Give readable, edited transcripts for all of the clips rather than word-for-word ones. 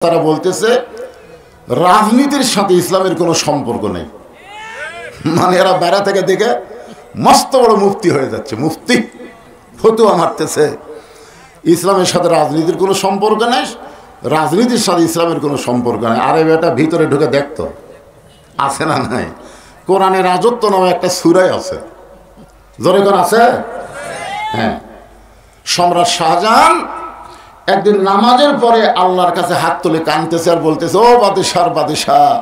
তারা বলতেছে রাজনীতির সাথে ইসলামের কোনো সম্পর্ক নেই। মানে এরা বেড়া থেকে দেখে মস্ত বড় মুফতি হয়ে যাচ্ছে, মুফতি ফতুয়া মারতেছে ইসলামের সাথে রাজনীতির কোনো সম্পর্ক নেই, রাজনীতির সাথে ইসলামের কোনো সম্পর্ক নেই। আরে বেটা ভিতরে ঢুকে দেখতো আছে না নাই? কোরআনে রাজত্ব নামে একটা সূরাই আছে, জোরে কোন আছে? হ্যাঁ। সম্রাট শাহজাহান একদিন নামাজের পরে আল্লাহর কাছে হাত তুলে কাঁদতেছে আর বলতেছে, ও বাদশার বাদশাহ,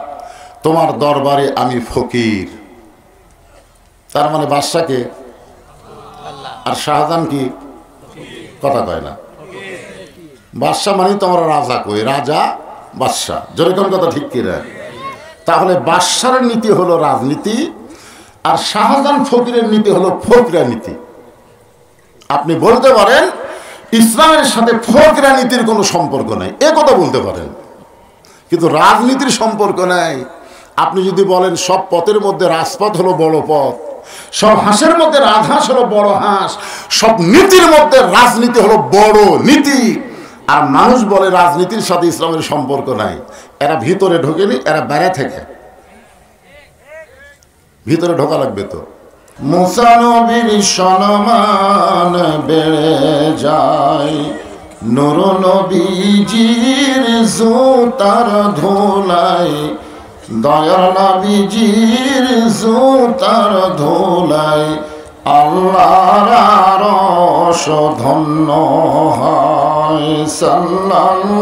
তোমার দরবারে আমি ফকির। তার মানে বাদশাকে আর শাহজাহান কি কথা কয় না? বাদশাহ মানে তোমার রাজা কই, রাজা বাদশাহ, যেরকম কথা ঠিক কি না? তাহলে বাদশার নীতি হলো রাজনীতি আর শাহজাহান ফকিরের নীতি হলো ফকরা নীতি। আপনি বলতে পারেন ইসলামের সাথে ফকরা নীতির কোনো সম্পর্ক নাই, এ কথা বলতে পারেন, কিন্তু রাজনীতির সম্পর্ক নাই। আপনি যদি বলেন সব পথের মধ্যে রাজপথ হলো বড় পথ, সব হাঁসের মধ্যে রাজহাঁস হলো বড় হাঁস, সব নীতির মধ্যে রাজনীতি হলো বড় নীতি, আর মানুষ বলে রাজনীতির সাথে ইসলামের সম্পর্ক নাই, এরা ভিতরে ঢোকেনি, এরা বেড়া থেকে ভিতরে ঢোকা লাগবে। তো মুসা নবীর সম্মান বেড়ে যায়, নূর নবীজির জুতার ধুলাই, দয়ার নবীজির জুতার ধুলাই, আল্লাহর আরশ ধন্য হয়। সাল্লাল্লাহু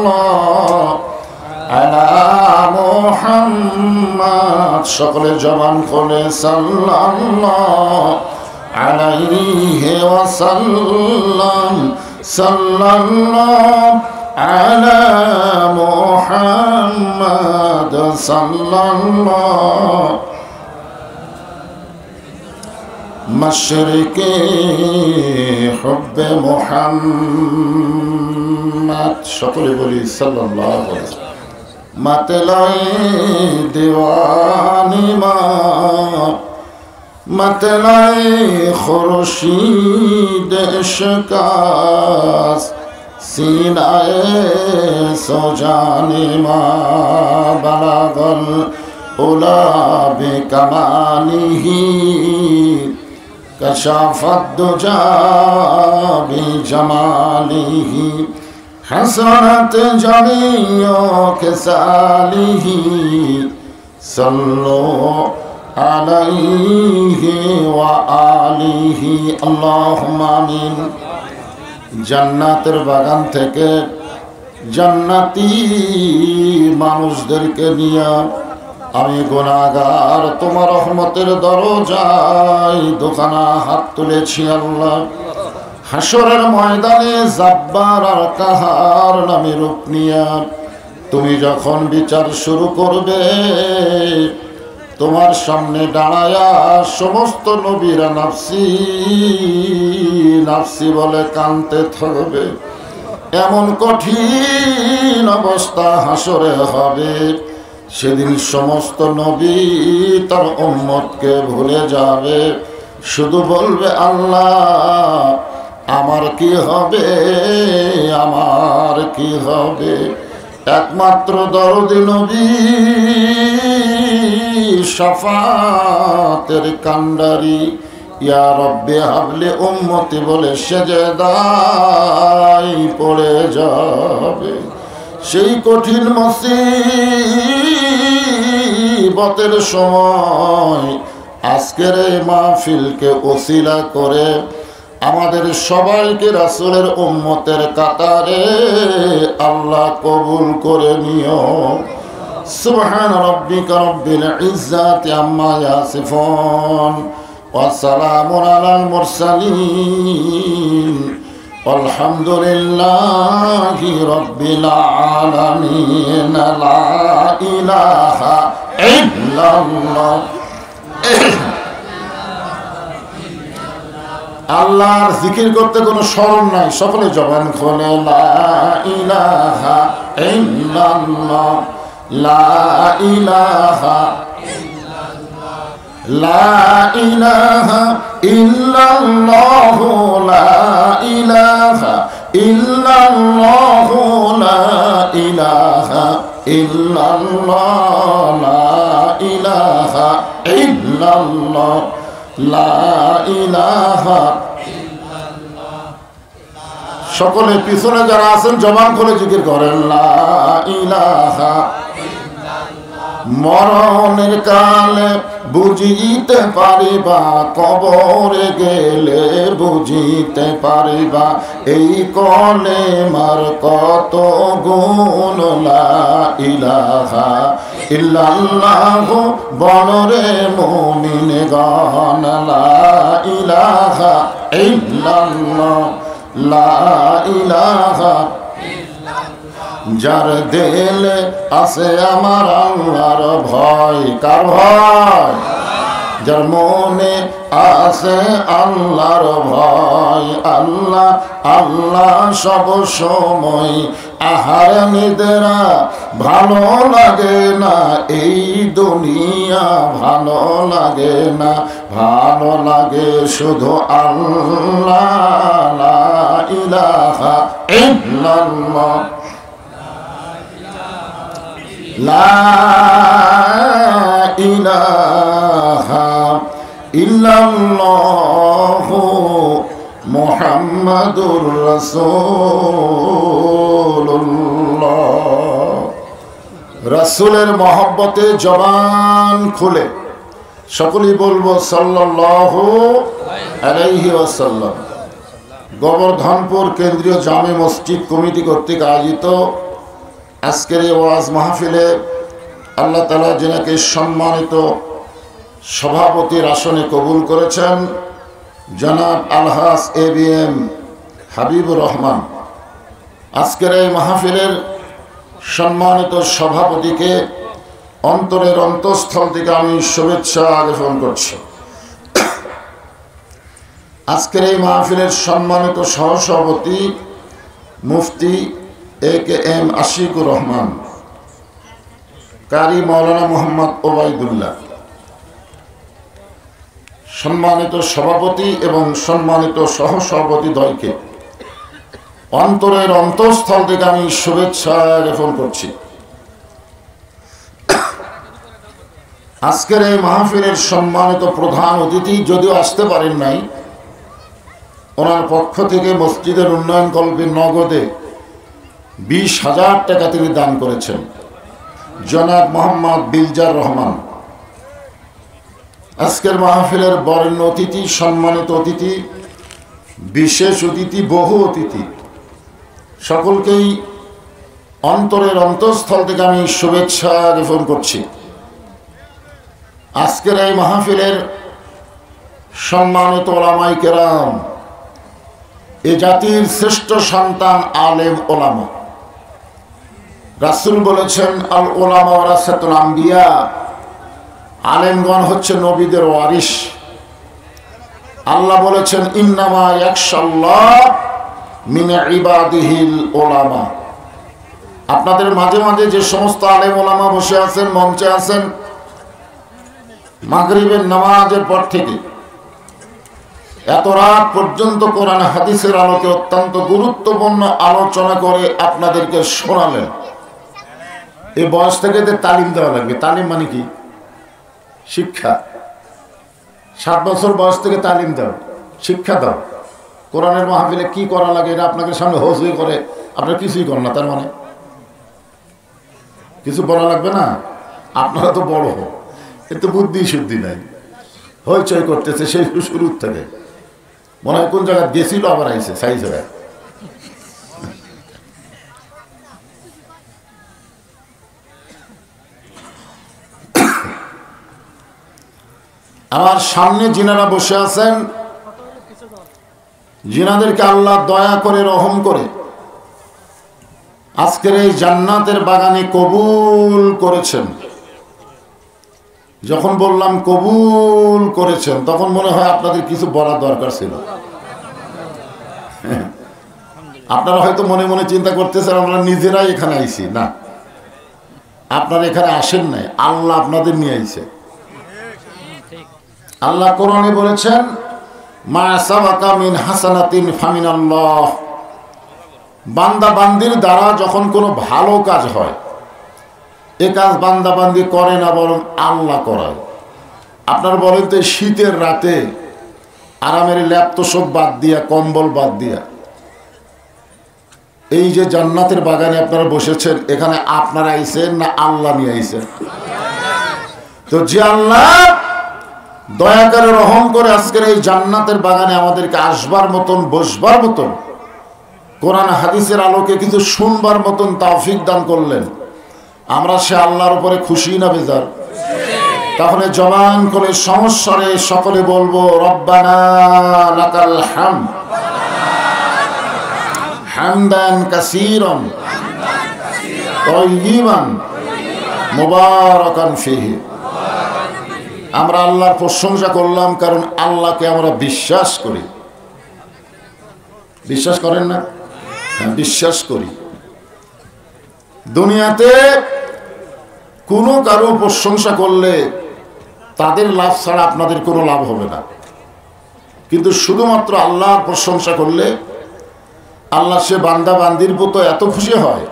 আলা মুহাম্মদ, সকলে জবান খুলে সাল্লাল্লাহু আলাইহি ওয়াসাল্লাম, সাল্লাল্লাহু আলা মুহাম্মদ, সাল্লাল্লাহু মশরিকে হুব্বে মুহাম্মদ, সকলে বলি সাল্লাল্লাহু আলাইহি ওয়াসাল্লাম। मतलाई दीवानी माँ, मतलाई खुर्शीद इश्कास, सीनाए सोजानी माँ, बलागल उला बिकमालिही, कशाफत दुजा बिजमालिही, हसरत जमियो के सालिही, सल्लो अलैहि व आलिही, अल्लाहुम्मा आमीन। জান্নাতের বাগান থেকে জান্নাতি মানুষদেরকে নিয়ে আমি গুনাহগার তোমার রহমতের দরজায় দোকানা হাত তুলেছি। আল্লাহ, হাসরের ময়দানে জাব্বার আর কাহার নামে রূপ নিয়া তুমি যখন বিচার শুরু করবে, তোমার সামনে দাঁড়ায়া সমস্ত নবীরা নাফসি নাফসি বলে কাঁদতে থাকবে। এমন কঠিন অবস্থা হাসরে হবে, সেদিন সমস্ত নবী তার উম্মতকে ভুলে যাবে, শুধু বলবে আল্লাহ আমার কি হবে, আমার কি হবে। একমাত্র দরদি নবী শাফাতের কান্ডারি ইয়া রব্বে হাবলে উম্মতি বলে সেজদায় পড়ে যাবে। সেই কঠিন মুসিবতের সময় আজকের এই মাহফিলকে ওসিলা করে আমাদের সবাইকে রাসূলের উম্মতের কাতারে আল্লাহ কবুল করে নিও। সুবহান রাব্বিকা রাব্বিল ইজ্জাতি আম্মা ইয়াসিফুন ওয়া সালামুন আলাল মুরসালিন আলহামদুলিল্লাহি রাব্বিল আলামিন। লা ইলাহা ইল্লাল্লাহ। আল্লাহর জিকির করতে কোনো শরম নাই, সকলে জবান খোলে লা ইলাহা ইল্লাল্লাহ, লা ইলাহা ইল্লাল্লাহ, লা ইলাহা ইল্লাল্লাহ, লা ইলাহা ইল্লাল্লাহু লা ইলাহা ইল্লাল্লাহ লা ইলাহা ইল্লাল্লাহ লা ইলাহা। সকলে পিছনে যারা আছেন জবান খুলে জিকির করেন লা ইলাহা। মরণের কালে বুঝিতে পারিবা, কবরে গেলে বুঝিতে পারিবা, এই কলেমার কত গুণ। লা ইলাহা ইল্লাল্লাহু বলরে মুমিনগণ, লা ইলাহা ইল্লাল্লাহ লা ইলাহা। যার দিলে আছে আমার আল্লাহর ভয়, কার ভয়? যার মনে আছে আল্লাহর ভয়, আল্লাহ আল্লাহ সব সময়। আহার নিদ্রা ভালো লাগে না, এই দুনিয়া ভালো লাগে না, ভালো লাগে শুধু আল্লাহ। লা ইলাহা ইল্লাল্লাহ লা ইলাহা ইল্লাল্লাহু মুহাম্মাদুর রাসূলুল্লাহ। রাসূলের মহব্বতে জবান খুলে সকলেই বলবো সাল্লাল্লাহু আলাইহি ওয়াসাল্লাম। গোবর্ধনপুর কেন্দ্রীয় জামে মসজিদ কমিটি কর্তৃক আয়োজিত আজকের এই ওয়াজ মাহফিলে আল্লাহ তাআলা যিনাকে সম্মানিত সভাপতির আসনে কবুল করেছেন, জনাব আলহাজ ABM হাবিবুর রহমান। আজকের এই মাহফিলের সম্মানিত সভাপতিকে অন্তরের অন্তঃস্থল থেকে আমি শুভেচ্ছা জ্ঞাপন করছি। আজকের এই মাহফিলের সম্মানিত সহসভাপতি মুফতি AKM আশিকুর রহমান, কারি মাওলানা মোহাম্মদ ওবায়দুল্লাহ, সম্মানিত সভাপতি এবং সম্মানিত সহসভাপতি দ্বয়কে অন্তরের অন্তঃস্থল থেকে আমি শুভেচ্ছা জ্ঞাপন করছি। আজকের এই মাহফিলের সম্মানিত প্রধান অতিথি যদিও আসতে পারেন নাই, ওনার পক্ষ থেকে মসজিদের উন্নয়ন কল্পে নগদে 20,000 টাকা তিনি দান করেছেন, জনাব মোহাম্মদ বিলজার রহমান। আজকের মাহফিলের বরেণ্য অতিথি, সম্মানিত অতিথি, বিশেষ অতিথি, বহু অতিথি, সকলকেই অন্তরের অন্তঃস্থল থেকে আমি শুভেচ্ছা জ্ঞাপন করছি। আজকের এই মাহফিলের সম্মানিত ওলামায়ে কেরাম, এ জাতির শ্রেষ্ঠ সন্তান আলেম ওলামা। রাসূল বলেছেন আল ওলামা ওয়ারাসাতুল আম্বিয়া, আলেমগণ হচ্ছে নবীদের ওয়ারিস। আল্লাহ বলেছেন ইন্নামা ইয়াখশাল্লাহ মিন ইবাদিহিল ওলামা। আপনাদের মাঝে মাঝে যে সমস্ত আলেম ওলামা বসে আছেন, মঞ্চে আছেন, মাগরিবের নামাজের পর থেকে এত রাত পর্যন্ত কোরআন হাদিসের আলোকে অত্যন্ত গুরুত্বপূর্ণ আলোচনা করে আপনাদেরকে শোনালেন। এই বয়স থেকে তালিম দেওয়া লাগবে। তালিম মানে কি? শিক্ষা। 7 বছর বয়স থেকে তালিম দাও, শিক্ষা দাও। কোরআনের মাহফিলে কি করা লাগে এটা আপনাকে সামনে হই করে আপনারা কিছুই করেন না, তার মানে কিছু বলা লাগবে না। আপনারা তো বড় হোক, কিন্তু বুদ্ধি শুদ্ধি নাই, হইচই করতেছে সেই শুরুর থেকে। মনে হয় কোন জায়গায় গেছিল আবার আইসে সাইজ হয়ে। আমার সামনে যিনারা বসে আছেন, যিনাদেরকে আল্লাহ দয়া করে রহম করে আজকের এই জান্নাতের বাগানে কবুল করেছেন। যখন বললাম কবুল করেছেন, তখন মনে হয় আপনাদের কিছু বলার দরকার ছিল। আপনারা হয়তো মনে মনে চিন্তা করতেছেন আমরা নিজেরাই এখানে আইছি। না, আপনারা এখানে আসেন নাই, আল্লাহ আপনাদের নিয়ে আইছে। আল্লাহ কোরআনে বলেছেন মা সাবাকা মিন হাসানাতিন ফামিনাল্লাহ বান্দা বান্দির দ্বারা যখন কোনো ভালো কাজ হয়, এ কাজ বান্দা বান্দি করে না, বরং আল্লাহ করায়। আপনার বলেন তো, শীতের রাতে আরামের ল্যাপ তোষক বাদ দিয়া, কম্বল বাদ দিয়া, এই যে জান্নাতের বাগানে আপনারা বসেছেন, এখানে আপনারা আইছেন না আল্লাহ নিয়ে আইছেন? তো যে আল্লাহ দয়া করে রহম করে আজকের এই জান্নাতের বাগানে আমাদেরকে আসবার মতন, বসবার মতন, কোরআন হাদিসের আলোকে কিছু শুনবার মতন তৌফিক দান করলেন, আমরা সে আল্লাহর উপরে খুশি না বেজার? তাহলে জবান করে সমস্যারে সকলে বলবো, রব্বানা লাকাল হামদ হামদান কাসীরান তাইয়িবান মুবারাকান ফিহি। আমরা আল্লাহর প্রশংসা করলাম, কারণ আল্লাহকে আমরা বিশ্বাস করি। বিশ্বাস করেন না? হ্যাঁ, বিশ্বাস করি। দুনিয়াতে কোনো কারো প্রশংসা করলে তাদের লাভ ছাড়া আপনাদের কোনো লাভ হবে না, কিন্তু শুধুমাত্র আল্লাহর প্রশংসা করলে আল্লাহ সে বান্দা বান্দির মতো এত খুশি হয়।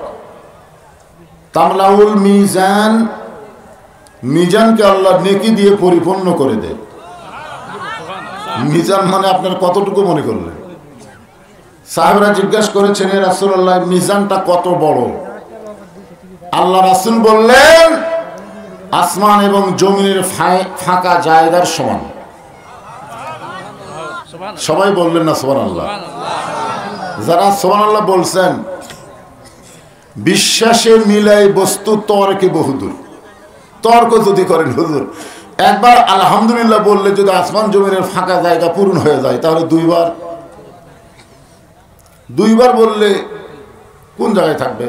তামলাউল মিজান, মিজানকে আল্লাহ নেকি দিয়ে পরিপূর্ণ করে দেয়। মিজান মানে আপনার কতটুকু মনে করলেন? সাহাবীরা জিজ্ঞাসা করেছেন, হে রাসূলুল্লাহ, মিজানটা কত বড়? আল্লাহ রাসূল বললেন, আসমান এবং জমিনের ফাঁকা জায়গার সমান। সবাই বললেন না সুবহানাল্লাহ? যারা সুবহানাল্লাহ বলছেন, বিশ্বাসে মিলাই বস্তু তর্কে বহুদূর। তর্ক যদি করেন, হুজুর একবার আলহামদুলিল্লাহ বললে যদি আসমান জমিনের ফাঁকা জায়গা পূরণ হয়ে যায়, তাহলে দুইবার বললে কোন জায়গায় থাকবে?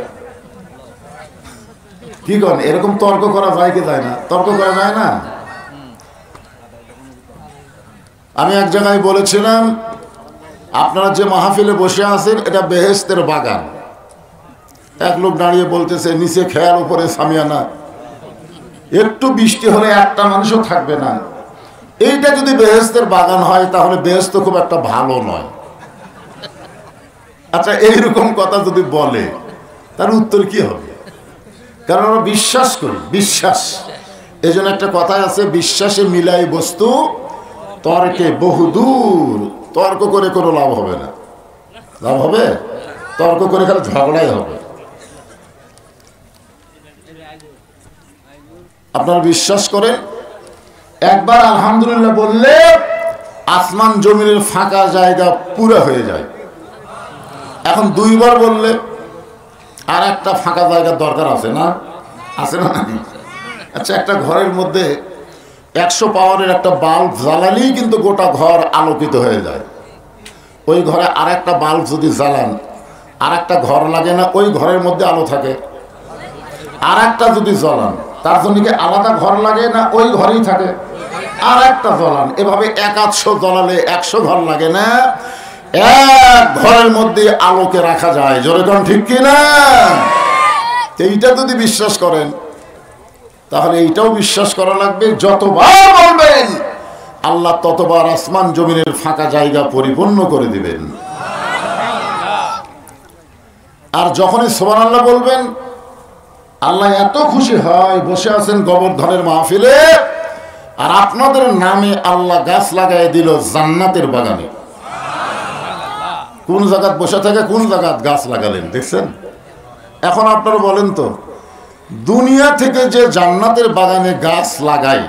কি করেন? এরকম তর্ক করা যায় কি যায় না? তর্ক করা যায় না। আমি এক জায়গায় বলেছিলাম, আপনারা যে মাহফিলে বসে আছেন, এটা বেহেশতের বাগান। এক লোক দাঁড়িয়ে বলতেছে, নিচে খেয়াল, উপরে সামিয়ানা, একটু বৃষ্টি হলে একটা মানুষও থাকবে না। এইটা যদি বেহেশতের বাগান হয়, তাহলে বেহেশত খুব একটা ভালো নয়। আচ্ছা, এইরকম কথা যদি বলে, তার উত্তর কি হবে? কারণ আমরা বিশ্বাস করি, বিশ্বাস। এই জন্য একটা কথা আছে, বিশ্বাসে মিলাই বস্তু তর্কে বহুদূর। তর্ক করে কোনো লাভ হবে না। লাভ হবে? তর্ক করে খালি ঝগড়াই হবে। আপনারা বিশ্বাস করেন, একবার আলহামদুলিল্লাহ বললে আসমান জমিনের ফাঁকা জায়গা পুরো হয়ে যায়। এখন দুইবার বললে আর একটা ফাঁকা জায়গার দরকার আছে না? আছে না? আচ্ছা, একটা ঘরের মধ্যে 100 পাওয়ারের একটা বাল্ব জ্বালালেই কিন্তু গোটা ঘর আলোকিত হয়ে যায়। ওই ঘরে আর একটা বাল্ব যদি জ্বালান, আর একটা ঘর লাগে না? ওই ঘরের মধ্যে আলো থাকে। আর একটা যদি জ্বালান, তার জন্য কি আলাদা ঘর লাগে না? ওই ঘরেই থাকে। আর একটা জ্বালান, এভাবে 100 জ্বালালে 100 ঘর লাগে না? এক ঘরের মধ্যে আলোকে রাখা যায়। জোরে কোন ঠিক কিনা? এইটা যদি বিশ্বাস করেন, তাহলে এইটাও বিশ্বাস করা লাগবে, যতবার বলবেন আল্লাহ ততবার আসমান জমিনের ফাঁকা জায়গা পরিপূর্ণ করে দিবেন। আর যখনই সুবহানাল্লাহ বলবেন, আল্লাহ এত খুশি হয়। বসে আছেন গোবর্ধনের মাহফিলে, আর আপনাদের নামে আল্লাহ গাছ লাগাই দিল জান্নাতের বাগানে। কোন জায়গায় বসে থাকে, কোন জায়গায় গাছ লাগালেন, দেখছেন? এখন আপনারা বলেন তো, দুনিয়া থেকে যে জান্নাতের বাগানে গাছ লাগায়,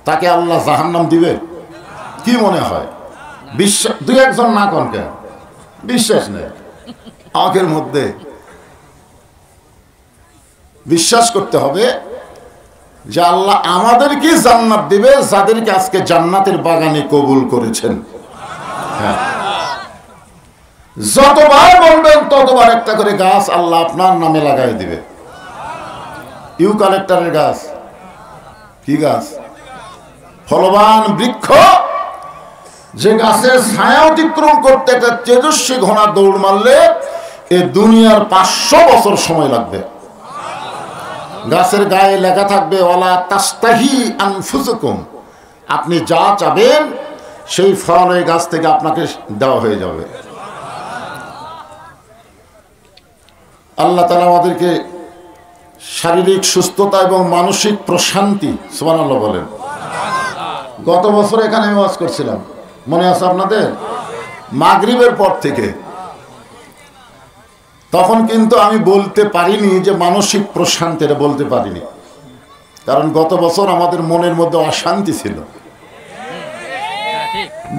তাকে আল্লাহ জাহান্নাম দিবে? কি মনে হয়? বিশ্বাস? দুই একজন না কোন কেন? বিশ্বাস নেই আমাদের মধ্যে। বিশ্বাস করতে হবে যে আল্লাহ আমাদেরকে জান্নাত দিবে, যাদেরকে আজকে জান্নাতের বাগানে কবুল করেছেন। হ্যাঁ, যতবার বলবেন ততবার একটা করে গাছ আল্লাহ আপনার নামে লাগাই দিবে। ইউক্যালিপটাসের গাছ, কি গাছ? ফলবান বৃক্ষ, যে গাছের ছায়া অতিক্রম করতে একটা তেজস্বী ঘোড়া দৌড় মারলে এ দুনিয়ার 500 বছর সময় লাগবে। গাছের গায়ে লেখা থাকবে, ওয়ালা তাস্তাহি আনফুসুকুম, আপনি যা চাবেন সেই ফল এই গাছ থেকে আপনাকে দেওয়া হয়ে যাবে। আল্লাহ তাআলা আমাদেরকে শারীরিক সুস্থতা এবং মানসিক প্রশান্তি, সুবহানাল্লাহ বলেন। গত বছর এখানে আমি ওয়াজ করছিলাম, মনে আছে আপনাদের? মাগরিবের পর থেকে। তখন কিন্তু আমি বলতে পারিনি যে মানসিক প্রশান্তি, এটা বলতে পারিনি, কারণ গত বছর আমাদের মনের মধ্যে অশান্তি ছিল।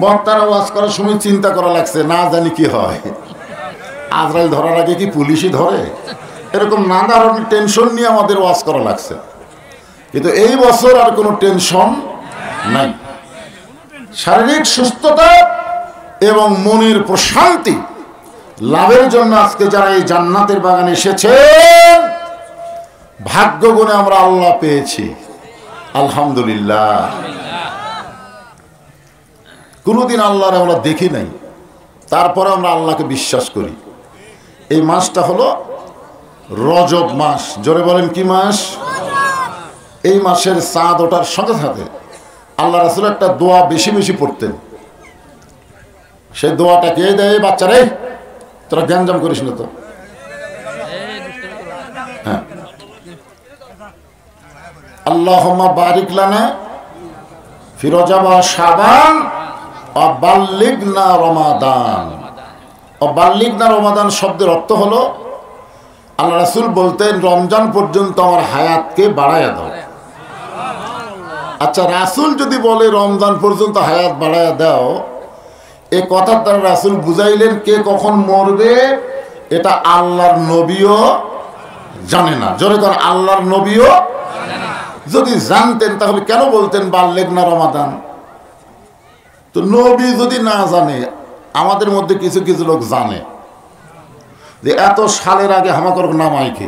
বক্তারা ওয়াজ করার সময় চিন্তা করা লাগছে, না জানি কি হয়, আজরাইল ধরার আগে কি পুলিশই ধরে, এরকম নানা ধরনের টেনশন নিয়ে আমাদের ওয়াজ করা লাগছে। কিন্তু এই বছর আর কোনো টেনশন নাই। শারীরিক সুস্থতা এবং মনের প্রশান্তি লাভের জন্য আজকে যারা এই জান্নাতের বাগানে এসেছেন, ভাগ্য গুণে আমরা আল্লাহ পেয়েছি, আলহামদুলিল্লাহ। কোনোদিন আল্লাহর আমরা দেখি নাই, তারপরে আমরা আল্লাহকে বিশ্বাস করি। এই মাসটা হলো রজব মাস। জোরে বলেন কি মাস? এই মাসের চাঁদ ওঠার সাথে সাথে আল্লাহ রাসূল একটা দোয়া বেশি বেশি পড়তেন। সেই দোয়াটা কে দেয়? বাচ্চারে তোরা গ্যাঞ্জাম করিস না তো। হ্যাঁ, আল্লাহুম্মা বারিক লানা ফি রজব ওয়া শাবান ওয়া বাল্লিগনা রমাদান। ওয়া বাল্লিগনা রমাদান শব্দের অর্থ হলো, আল্লাহ রাসূল বলতেন রমজান পর্যন্ত আমার হায়াতকে বাড়ায়া দাও। আচ্ছা, রাসূল যদি বলে রমজান পর্যন্ত হায়াত বাড়ায়া দাও, এই কথার দ্বারা রাসূল বুঝাইলেন কে কখন মরবে এটা আল্লাহর নবীও জানে না। জোরে কারণ আল্লাহর নবীও যদি জানতেন তাহলে কেন বলতেন বাল্লিগনা রমাদান? তো নবী যদি না জানে, আমাদের মধ্যে কিছু কিছু লোক জানে যে এত সালের আগে হামাকর নামাইকে,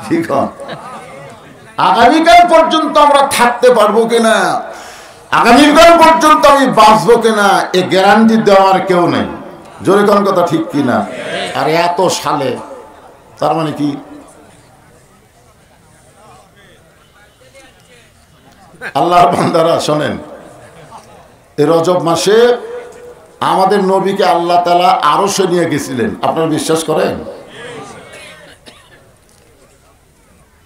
ঠিক হয় আগামীকাল পর্যন্ত আমরা থাকতে পারবো কিনা, আগামীকাল পর্যন্ত আমি বাঁচবো কিনা, এ গ্যারান্টি দেওয়ার কেউ নেই। জোরে কোন কথা ঠিক কিনা? আর এত সালে তার মানে কি? আল্লাহর বান্দারা শোনেন, এই রজব মাসে আমাদের নবীকে আল্লাহ তাআলা আরশে নিয়ে গেছিলেন। আপনারা বিশ্বাস করেন?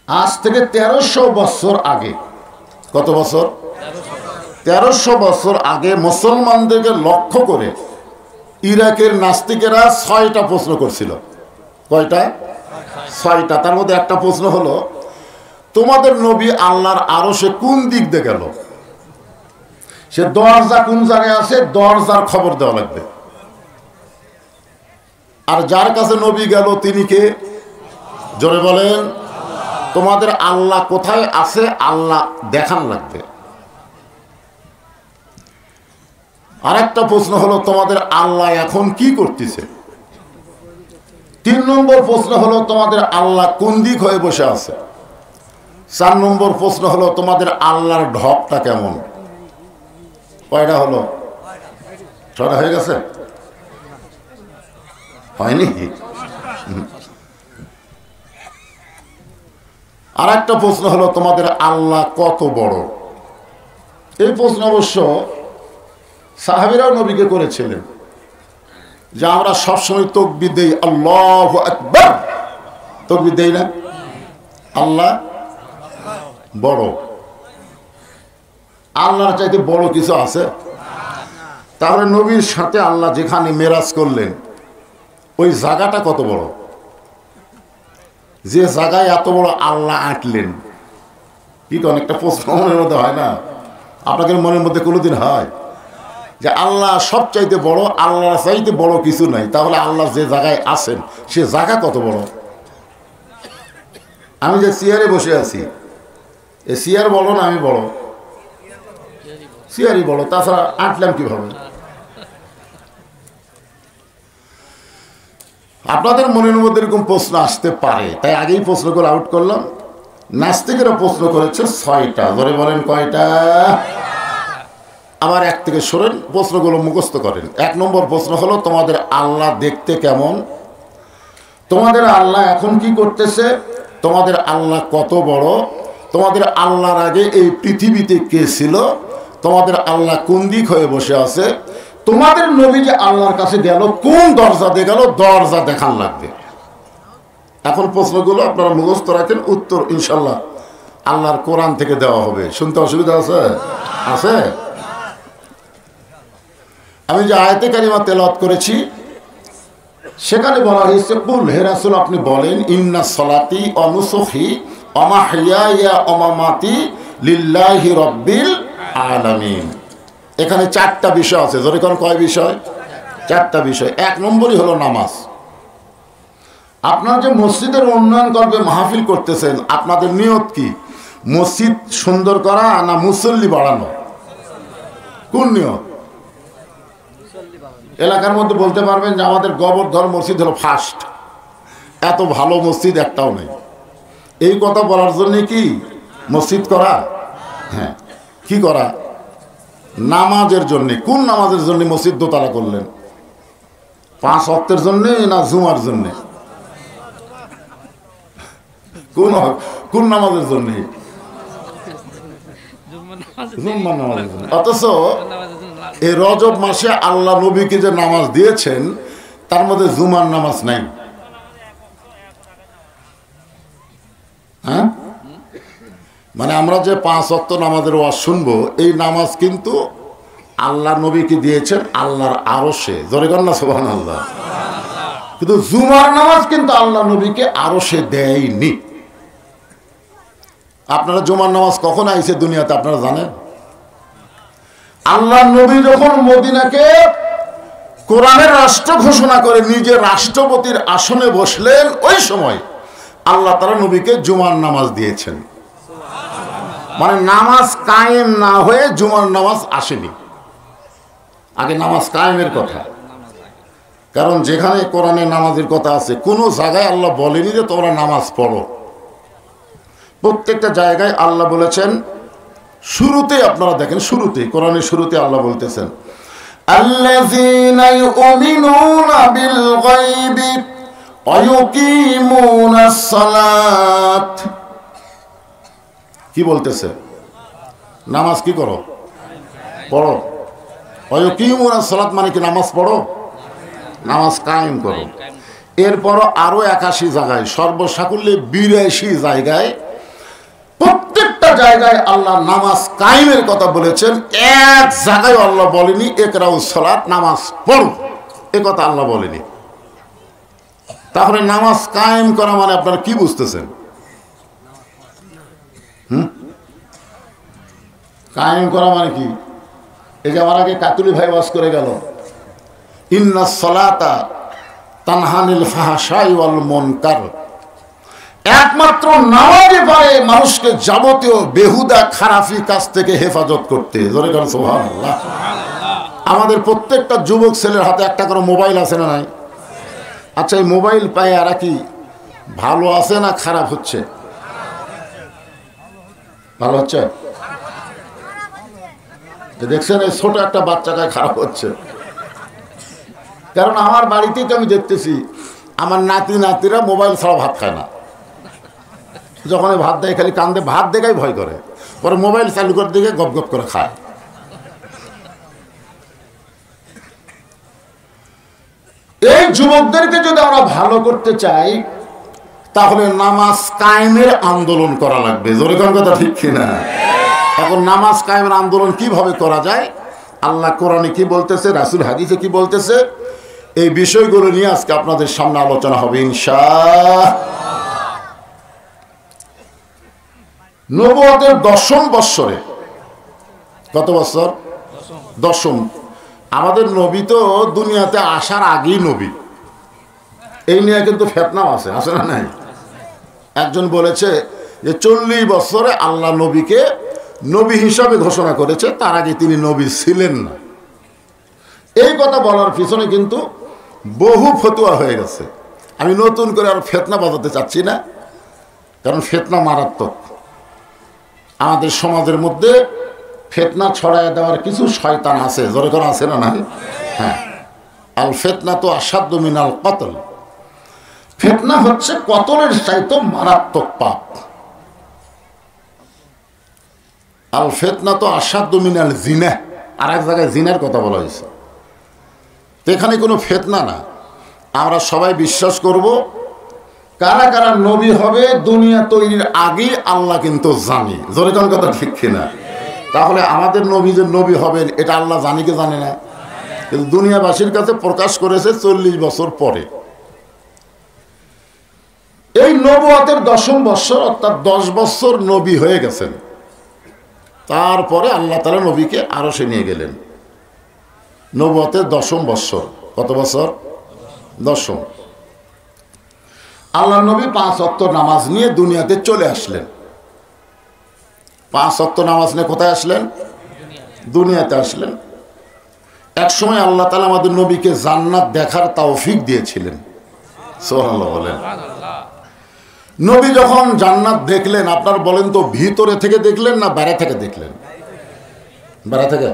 আজ থেকে 1300 বছর আগে, কত বছর? 1300 বছর আগে মুসলমানদেরকে লক্ষ্য করে ইরাকের নাস্তিকেরা 6টা প্রশ্ন করছিল। কয়টা? 6টা। তার মধ্যে একটা প্রশ্ন হলো, তোমাদের নবী আল্লাহর আরশে কোন দিক দিয়ে গেল? সে দরজা কোন জায়গায় আছে, দরজার খবর দেওয়া লাগবে। আর যার কাছে নবী গেল তিনি কে? জোরে বলেন। তোমাদের আল্লাহ কোথায় আছে আল্লাহ দেখান লাগবে। আরেকটা প্রশ্ন হলো, তোমাদের আল্লাহ এখন কি করতেছে? 3 নম্বর প্রশ্ন হলো, তোমাদের আল্লাহ কোন দিক হয়ে বসে আছে? 4 নম্বর প্রশ্ন হলো, তোমাদের আল্লাহর ঢপটা কেমন? কয়টা হলো? 6টা হয়ে গেছে? হয়নি? আর একটা প্রশ্ন হলো, তোমাদের আল্লাহ কত বড়? এই প্রশ্ন অবশ্য সাহাবীরাও নবীকে করেছিলেন, যে আমরা সবসময় তাকবীর দেই আল্লাহু আকবার, তাকবীর দেই না? আল্লাহ বড়। আল্লাহর চাইতে বড় কিছু আছে? তাহলে নবীর সাথে আল্লাহ যেখানে মেরাজ করলেন ওই জায়গাটা কত বড়? যে জায়গায় এত বড় আল্লাহ আঁটলেন, কি অনেকটা প্রশ্ন মনের মধ্যে হয় না? আপনাদের মনের মধ্যে কোনোদিন হয় যে আল্লাহ সব চাইতে বড়, আল্লাহর চাইতে বড় কিছু নাই? তাহলে আল্লাহ যে জায়গায় আছেন সে জায়গা কত বড়? আমি যে চেয়ারে বসে আছি, এ চেয়ার বড় না আমি বড়? চেয়ারই বড়, তাছাড়া আঁটলাম কিভাবে? আপনাদের মনের মধ্যে এরকম প্রশ্ন আসতে পারে, তাই আগেই প্রশ্নগুলো আউট করলাম। নাস্তিকেরা প্রশ্ন করেছে 6টা। ধরে বলেন কয়টা? আবার এক থেকে সরেন, প্রশ্নগুলো মুখস্থ করেন। 1 নম্বর প্রশ্ন হলো, তোমাদের আল্লাহ দেখতে কেমন? তোমাদের আল্লাহ এখন কি করতেছে? তোমাদের আল্লাহ কত বড়? তোমাদের আল্লাহর আগে এই পৃথিবীতে কে ছিল? তোমাদের আল্লাহ কোন দিক হয়ে বসে আছে? তোমাদের নবী যে আল্লাহর কাছে গেল কোন দরজা দিয়ে গেল, দরজা দেখান লাগবে। এখন প্রশ্নগুলো আপনারা মুখস্থ রাখেন, উত্তর ইনশাল্লাহ আল্লাহর কোরআন থেকে দেওয়া হবে। শুনতে অসুবিধা আছে? আছে? আমি যে আয়াতে কারিমা তেলাওয়াত করেছি সেখানে বলা হয়েছে, কুল হে রাসূল আপনি বলেন, ইন্না সলাতি ওয়া নুসুকি ওয়া মাহইয়ায়া ওয়া মামাতি লিল্লাহি রাব্বিল আলামিন। এখানে চারটা বিষয় আছে। জোরে কোন কয় বিষয়? চারটা বিষয়। এক নম্বরই হলো নামাজ। আপনারা যে মসজিদের উন্নয়ন করবে, মাহফিল করতেছেন, আপনাদের নিয়ত কি? মসজিদ সুন্দর করা না মুসল্লি বাড়ানো? কোন নিয়ত? এলাকার মধ্যে বলতে পারবেন যে আমাদের গোবর্ধন মসজিদ হলো ফার্স্ট, এত ভালো মসজিদ একটাও নেই। এই কথা বলার জন্য কি মসজিদ করা? হ্যাঁ, কি করা? নামাজের জন্য। কোন নামাজের জন্য মসজিদ দোতলা করলেন? 5 ওয়াক্তের জন্য না জুমার জন্য? কোন নামাজের জন্য? জুম্মার নামাজের জন্য। অথচ এই রজব মাসে আল্লাহ নবীকে যে নামাজ দিয়েছেন তার মধ্যে জুমার নামাজ নাই। হ্যাঁ, মানে আমরা যে 5 ওয়াক্ত নামাজের ওয়াজ শুনবো, এই নামাজ কিন্তু আল্লাহ নবীকে দিয়েছেন আল্লাহর আরশে। জোরে কর না সুবহানাল্লাহ। কিন্তু জুমার নামাজ কিন্তু আল্লাহ নবীকে আরশে দেয়নি। আপনারা জুমার নামাজ কখন আইছে দুনিয়াতে আপনারা জানেন? আল্লাহ নবী যখন মদিনাকে কোরআনের রাষ্ট্র ঘোষণা করে নিজে রাষ্ট্রপতির আসনে বসলেন, ওই সময় আল্লাহ তাআলা নবীকে জুমার নামাজ দিয়েছেন। মানে নামাজ কায়েম না হয়ে জুমার নামাজ আসেনি। আগে নামাজ কায়েমের কথা। কারণ যেখানে কোরআনে নামাজের কথা আছে, কোনো জায়গায় আল্লাহ বলেনি যে তোমরা নামাজ পড়ো। প্রত্যেকটা জায়গায় আল্লাহ বলেছেন, শুরুতে আপনারা দেখেন, শুরুতে কোরআনের শুরুতে আল্লাহ বলতেছেন, আল্লাযীনা ইউমিনুনা বিল গায়বি ওয়া ইউকিমুনাস সালাত। কি বলতেছে? নামাজ কি করো? পড়ো। ওয়া ইউকিমুনাস সালাত মানে কি? নামাজ পড়ো, নামাজ কায়েম করো। এরপর আরো 81 জায়গায়, সর্বসাকুল্যে 82 জায়গায়, প্রত্যেকটা জায়গায় আল্লাহ নামাজ কায়েমের কথা বলেছেন। এক জায়গায় আল্লাহ বলেনি ইকরাউস সালাত, নামাজ পড়ো, এ কথা আল্লাহ বলেনি। তাহলে নামাজ কায়েম করা মানে আপনারা কি বুঝতেছেন? কায়েম করা মানে কি? এই যে আমার আগে কাতুলি ভাই ওয়াজ করে গেল, ইন্নাস সালাতা তানহানিল ফাহশাই ওয়াল মুনকার। একমাত্র নামাজই পারে মানুষকে যাবতীয় বেহুদা খারাপি কাজ থেকে হেফাজত করতে। জোরে করেন সুবহানাল্লাহ। আমাদের প্রত্যেকটা যুবক ছেলের হাতে একটা করে মোবাইল আছে না নাই? আচ্ছা, এই মোবাইল পায় এরা কি ভালো আছে না খারাপ হচ্ছে? ভালো হচ্ছে। দেখছেন এই ছোট একটা বাচ্চাকে খারাপ হচ্ছে। কারণ আমার বাড়িতেই তো আমি দেখতেছি আমার নাতি নাতিরা মোবাইল ছাড়া ভাত খায় না। যখন ভাত দেয় খালি কান্দে, ভাত দেখাই ভয় করে, পরে মোবাইল চালু করে দিকে গপ গপ করে খায়। এই যুবকদেরকে যদি আমরা ভালো করতে চাই তাহলে নামাজ কায়েমের আন্দোলন করা লাগবে। জোরে কোন কথা ঠিক কিনা? এখন নামাজ কায়েমের আন্দোলন কিভাবে করা যায়? আল্লাহ কোরআনে কি বলতেছে, রাসূল হাদিসে কি বলতেছে, এই বিষয়গুলো নিয়ে আজকে আপনাদের সামনে আলোচনা হবে ইনশাআল্লাহ। নবুয়তের 10ম বৎসরে, কত বছর? 10ম। আমাদের নবী তো দুনিয়াতে আসার আগেই নবী। এই নিয়ে কিন্তু ফিতনাও আছে, আছে না নাই? একজন বলেছে যে 40 বছরে আল্লাহ নবীকে নবী হিসাবে ঘোষণা করেছে, তার আগে তিনি নবী ছিলেন না। এই কথা বলার পিছনে কিন্তু বহু ফতোয়া হয়ে গেছে। আমি নতুন করে আর ফিতনা বাজাতে চাচ্ছি না, কারণ ফিতনা মারাত্মক। আমাদের সমাজের মধ্যে ফিতনা ছড়ায় দেওয়ার কিছু শয়তান আছে। জোরে করে আছে না নাই? হ্যাঁ, আল ফিতনা তো আসাদ্দু মিনাল কতল। ফিতনা হচ্ছে কতলের চাইতে মারাত্মক পাপ। আল ফিতনা তো আসাদ্দু মিনাল জিনা। আর এক জায়গায় জিনার কথা বলা হয়েছে। তো এখানে কোনো ফিতনা না। আমরা সবাই বিশ্বাস করব কারা কারা নবী হবে দুনিয়া তৈরির আগে আল্লাহ কিন্তু জানে। জোরে কোন কথা ঠিক কিনা? তাহলে আমাদের নবী যে নবী হবেন এটা আল্লাহ জানি কি জানে না? কিন্তু দুনিয়াবাসীর কাছে প্রকাশ করেছে 40 বছর পরে। এই নবুয়তের 10ম বৎসর অর্থাৎ 10 বছর নবী হয়ে গেছেন। তারপরে আল্লাহ তাআলা নবীকে আরশে নিয়ে গেলেন। নবুয়তের 10ম বৎসর। কত বছর? 10ম। আল্লাহ নবী 5 ওয়াক্ত নামাজ নিয়ে দুনিয়াতে চলে আসলেন। 5 ওয়াক্ত নামাজ নিয়ে কোথায় আসলেন? দুনিয়াতে আসলেন। এক সময় আল্লাহ তাআলা আমাদের নবীকে জান্নাত দেখার তৌফিক দিয়েছিলেন। সুবহানাল্লাহ বলেন। নবী যখন জান্নাত দেখলেন, আপনার বলেন তো ভিতরে থেকে দেখলেন না বাইরে থেকে দেখলেন? বাইরে থেকে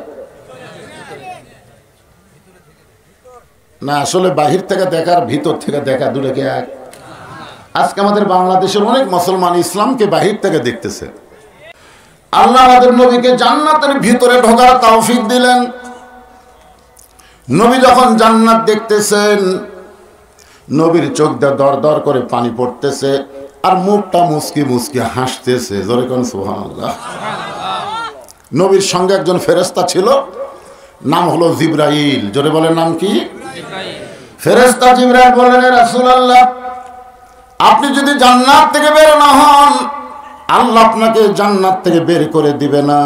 না, আসলে বাহির থেকে দেখার ভিতর থেকে দেখা দুটোকে এক। আজকে আমাদের বাংলাদেশের অনেক মুসলমান ইসলামকে বাহির থেকে দেখতেছে। আল্লাহ আমাদের নবীকে জান্নাতের ভিতরে ঢোকার তৌফিক দিলেন। নবী যখন জান্নাত দেখতেছেন, নবীর চোখ দিয়ে দর দর করে পানি পড়তেছে আর মুখটা মুচকি মুচকি হাসতেছে। জোরে কোন সুবহানাল্লাহ। নবীর সঙ্গে একজন ফেরেশতা ছিল, নাম হলো জিবরাইল। জোরে বলেন নাম কি? ফেরেশতা জিবরাইল বলেন, হে রাসূলুল্লাহ, আপনি যদি জান্নাত থেকে বের না হন, আল্লাহ আপনাকে জান্নাত থেকে বের করে দিবে না।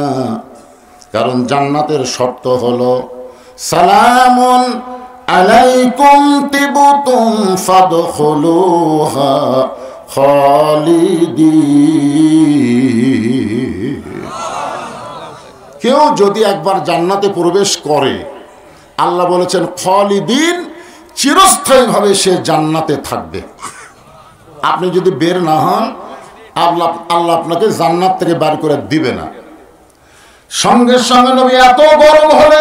কারণ জান্নাতের শর্ত হলো সালামুন আলাইকুম তিবতুম ফাদখুলুহা খালিদিন। কেউ যদি একবার জান্নাতে প্রবেশ করে, আল্লাহ বলেছেন খালিদিন, চিরস্থায়ীভাবে সে জান্নাতে থাকবে। আপনি যদি বের না হন, আল্লাহ আপনাকে জান্নাত থেকে বার করে দিবে না। সঙ্গে সঙ্গে নবী এত গরম হলেন,